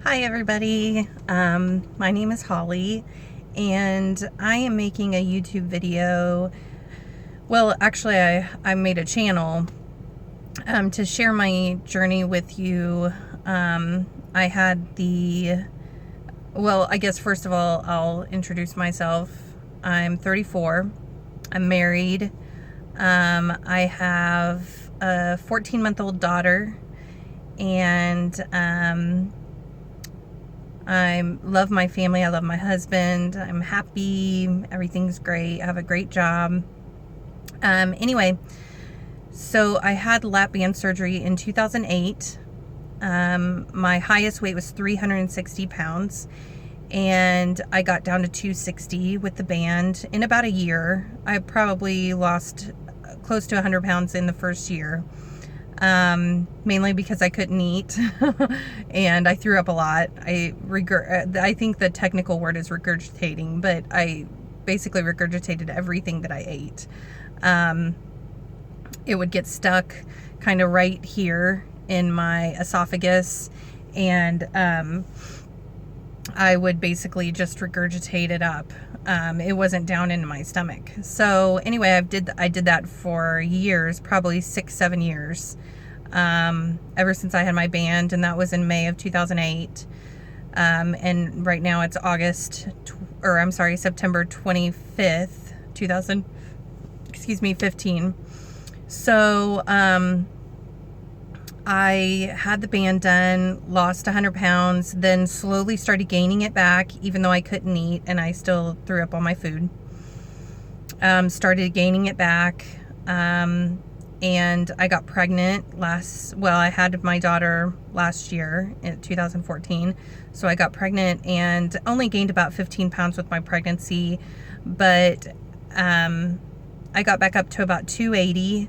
Hi everybody, my name is Holly and I am making a YouTube video. Well, actually I made a channel to share my journey with you. I had I guess first of all I'll introduce myself. I'm 34, I'm married, I have a 14-month-old daughter, and I love my family. I love my husband. I'm happy. Everything's great. I have a great job. Anyway, so I had lap band surgery in 2008. My highest weight was 360 pounds, and I got down to 260 with the band in about a year. I probably lost close to 100 pounds in the first year. Mainly because I couldn't eat and I threw up a lot. I think the technical word is regurgitating, but I basically regurgitated everything that I ate. It would get stuck kind of right here in my esophagus, and I would basically just regurgitate it up. It wasn't down into my stomach. So anyway, I did that for years, probably 6-7 years, ever since I had my band, and that was in May of 2008. And right now it's September 25th, 15. So, I had the band done, lost 100 pounds, then slowly started gaining it back, even though I couldn't eat and I still threw up all my food. Started gaining it back, and I got pregnant I had my daughter last year in 2014. So I got pregnant and only gained about 15 pounds with my pregnancy, but I got back up to about 280,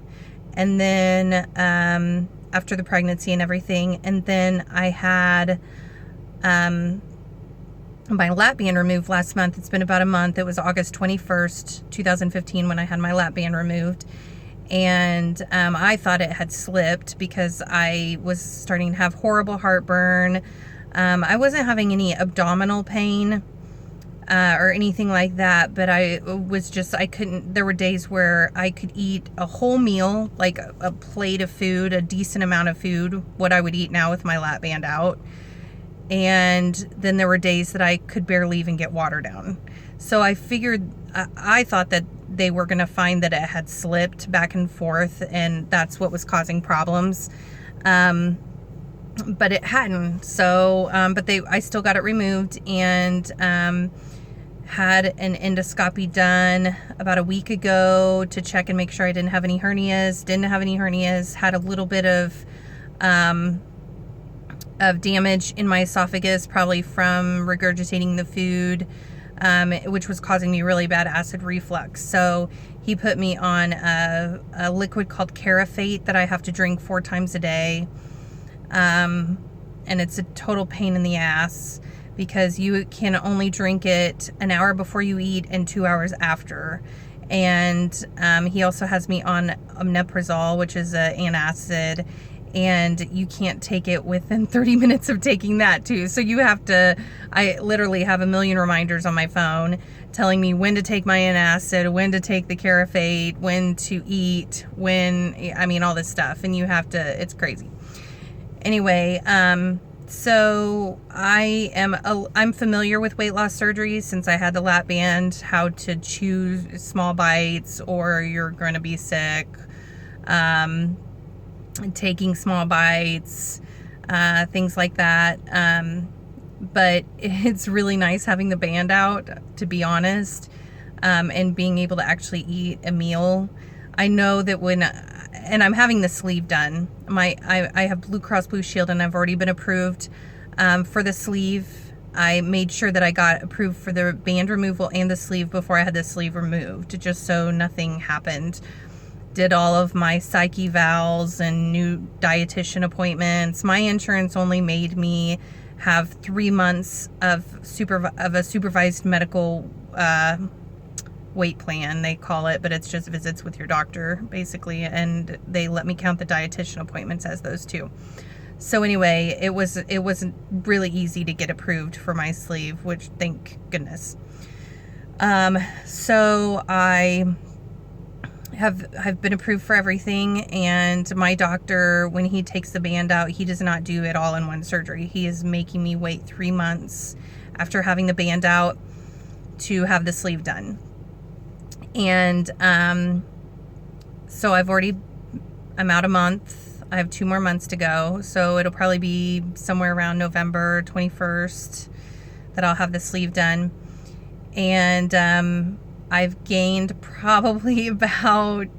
and then after the pregnancy and everything. And then I had my lap band removed last month. It's been about a month. It was August 21st, 2015 when I had my lap band removed. And I thought it had slipped because I was starting to have horrible heartburn. I wasn't having any abdominal pain or anything like that, but there were days where I could eat a whole meal, like a plate of food, a decent amount of food, what I would eat now with my lap band out. And then there were days that I could barely even get water down. So I thought that they were going to find that it had slipped back and forth, and that's what was causing problems. But it hadn't. So, I still got it removed, and had an endoscopy done about a week ago to check and make sure I didn't have any hernias. Didn't have any hernias. Had a little bit of damage in my esophagus, probably from regurgitating the food, which was causing me really bad acid reflux. So he put me on a liquid called Carafate that I have to drink 4 times a day. And it's a total pain in the ass, because you can only drink it an hour before you eat and 2 hours after. And he also has me on omeprazole, which is an antacid, and you can't take it within 30 minutes of taking that too. So I literally have a million reminders on my phone telling me when to take my antacid, when to take the Carafate, when to eat, all this stuff. And it's crazy. Anyway, so I'm familiar with weight loss surgery since I had the lap band, how to chew small bites or you're going to be sick, taking small bites, things like that. But it's really nice having the band out, to be honest, and being able to actually eat a meal. I know that and I'm having the sleeve done. I have Blue Cross Blue Shield, and I've already been approved for the sleeve. I made sure that I got approved for the band removal and the sleeve before I had the sleeve removed, just so nothing happened. Did all of my psych evals and new dietitian appointments. My insurance only made me have 3 months of a supervised medical weight plan, they call it, but it's just visits with your doctor, basically, and they let me count the dietitian appointments as those 2. So anyway, it wasn't really easy to get approved for my sleeve, which thank goodness. So I have been approved for everything, and my doctor, when he takes the band out, he does not do it all in one surgery. He is making me wait 3 months after having the band out to have the sleeve done. And so I'm out a month. I have 2 more months to go, so it'll probably be somewhere around November 21st that I'll have the sleeve done. And I've gained probably about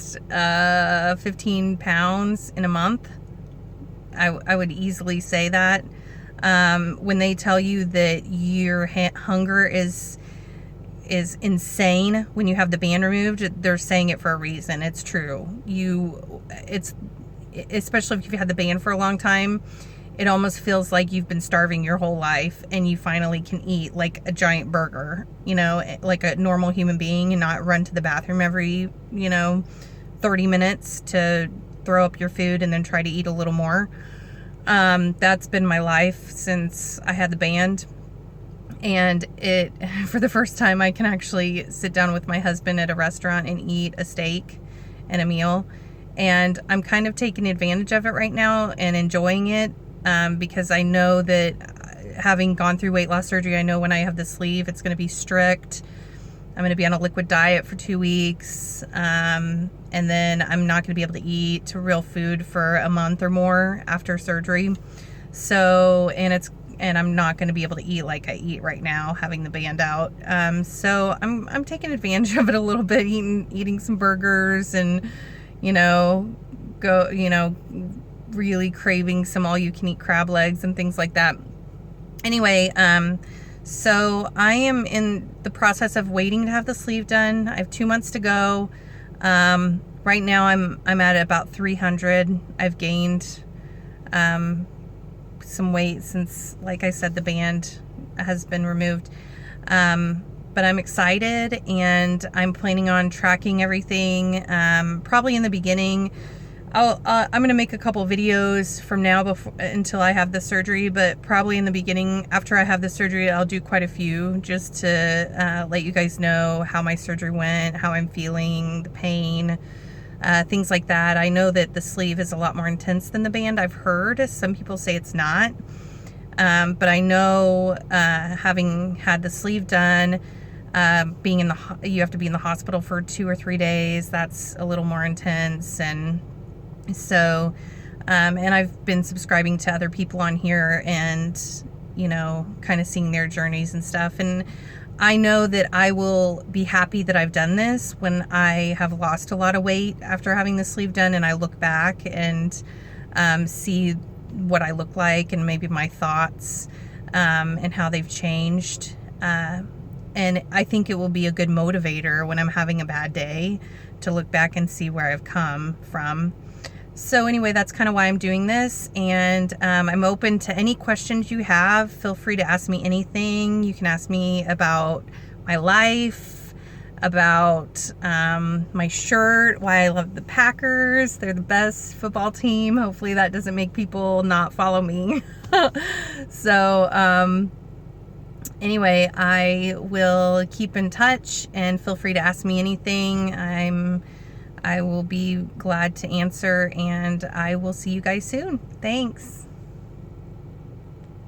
15 pounds in a month. I would easily say that. When they tell you that your hunger is insane when you have the band removed, they're saying it for a reason. It's true. Especially if you've had the band for a long time, it almost feels like you've been starving your whole life and you finally can eat like a giant burger, like a normal human being, and not run to the bathroom every, 30 minutes to throw up your food and then try to eat a little more. That's been my life since I had the band. And for the first time, I can actually sit down with my husband at a restaurant and eat a steak and a meal. And I'm kind of taking advantage of it right now and enjoying it, because I know that having gone through weight loss surgery, I know when I have the sleeve, it's going to be strict. I'm going to be on a liquid diet for 2 weeks. And then I'm not going to be able to eat real food for a month or more after surgery. So, and I'm not going to be able to eat like I eat right now, having the band out. So I'm taking advantage of it a little bit, eating some burgers and, really craving some all-you-can-eat crab legs and things like that. Anyway, so I am in the process of waiting to have the sleeve done. I have 2 months to go. Right now I'm at about 300. I've gained some weight since, like I said, the band has been removed. But I'm excited, and I'm planning on tracking everything. Probably in the beginning, I'm going to make a couple videos from now until I have the surgery, but probably in the beginning, after I have the surgery, I'll do quite a few just to let you guys know how my surgery went, how I'm feeling, the pain, things like that. I know that the sleeve is a lot more intense than the band. I've heard some people say it's not, but I know having had the sleeve done, you have to be in the hospital for 2 or 3 days. That's a little more intense. And so, and I've been subscribing to other people on here and, kind of seeing their journeys and stuff. And I know that I will be happy that I've done this when I have lost a lot of weight after having the sleeve done, and I look back and see what I look like and maybe my thoughts and how they've changed. And I think it will be a good motivator when I'm having a bad day to look back and see where I've come from. So anyway, that's kind of why I'm doing this, and I'm open to any questions you have. Feel free to ask me anything. You can ask me about my life, about my shirt, why I love the Packers. They're the best football team. Hopefully that doesn't make people not follow me. So anyway, I will keep in touch, and feel free to ask me anything. I will be glad to answer, and I will see you guys soon. Thanks.